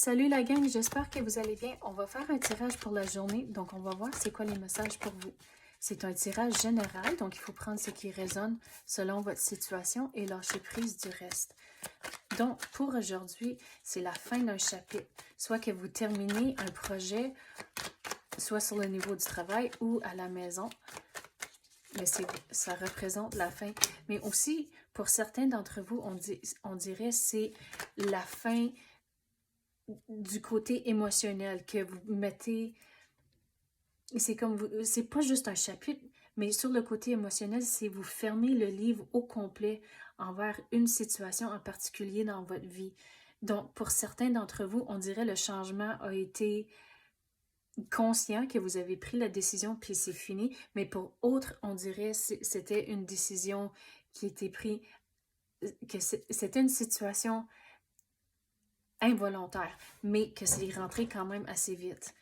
Salut la gang, j'espère que vous allez bien. On va faire un tirage pour la journée, donc on va voir c'est quoi les messages pour vous. C'est un tirage général, donc il faut prendre ce qui résonne selon votre situation et lâcher prise du reste. Donc, pour aujourd'hui, c'est la fin d'un chapitre. Soit que vous terminez un projet, soit sur le niveau du travail ou à la maison. Mais ça représente la fin. Mais aussi, pour certains d'entre vous, on dirait c'est la fin du côté émotionnel que vous mettez. C'est comme vous, c'est pas juste un chapitre, mais sur le côté émotionnel, c'est vous fermez le livre au complet envers une situation en particulier dans votre vie. Donc, pour certains d'entre vous, on dirait le changement a été conscient, que vous avez pris la décision puis c'est fini, mais pour autres, on dirait c'était une décision qui a été prise, que c'était une situation involontaire, mais que c'est rentré quand même assez vite.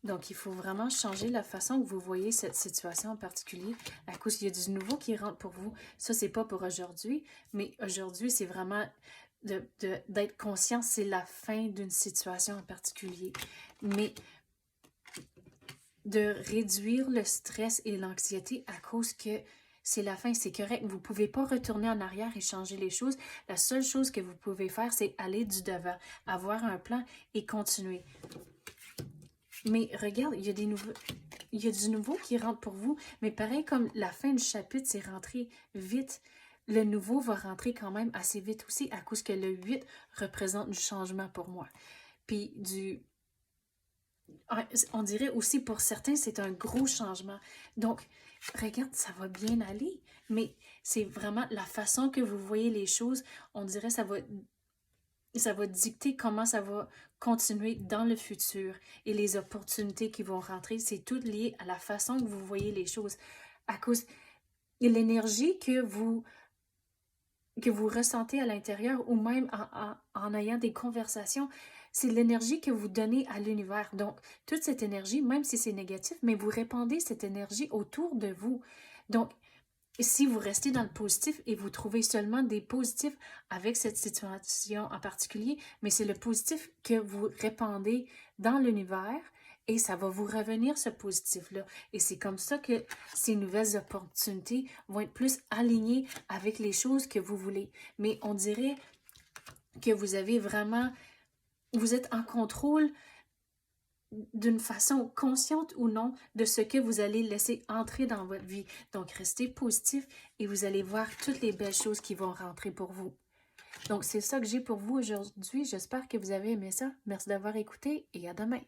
Donc, il faut vraiment changer la façon que vous voyez cette situation en particulier à cause qu'il y a du nouveau qui rentre pour vous. Ça, c'est pas pour aujourd'hui, mais aujourd'hui, c'est vraiment d'être conscient, c'est la fin d'une situation en particulier. Mais de réduire le stress et l'anxiété à cause que c'est la fin, c'est correct. Vous ne pouvez pas retourner en arrière et changer les choses. La seule chose que vous pouvez faire, c'est aller du devant, avoir un plan et continuer. Mais regarde, il y a du nouveau qui rentre pour vous, mais pareil comme la fin du chapitre, c'est rentré vite. Le nouveau va rentrer quand même assez vite aussi à cause que le 8 représente du changement pour moi. Puis on dirait aussi pour certains, c'est un gros changement. Donc, regarde, ça va bien aller, mais c'est vraiment la façon que vous voyez les choses, on dirait ça va dicter comment ça va continuer dans le futur et les opportunités qui vont rentrer. C'est tout lié à la façon que vous voyez les choses. À cause de l'énergie que vous ressentez à l'intérieur ou même en ayant des conversations, c'est l'énergie que vous donnez à l'univers. Donc, toute cette énergie, même si c'est négatif, mais vous répandez cette énergie autour de vous. Donc, si vous restez dans le positif et vous trouvez seulement des positifs avec cette situation en particulier, mais c'est le positif que vous répandez dans l'univers et ça va vous revenir ce positif-là. Et c'est comme ça que ces nouvelles opportunités vont être plus alignées avec les choses que vous voulez. Mais on dirait que vous êtes en contrôle d'une façon consciente ou non de ce que vous allez laisser entrer dans votre vie. Donc, restez positif et vous allez voir toutes les belles choses qui vont rentrer pour vous. Donc, c'est ça que j'ai pour vous aujourd'hui. J'espère que vous avez aimé ça. Merci d'avoir écouté et à demain.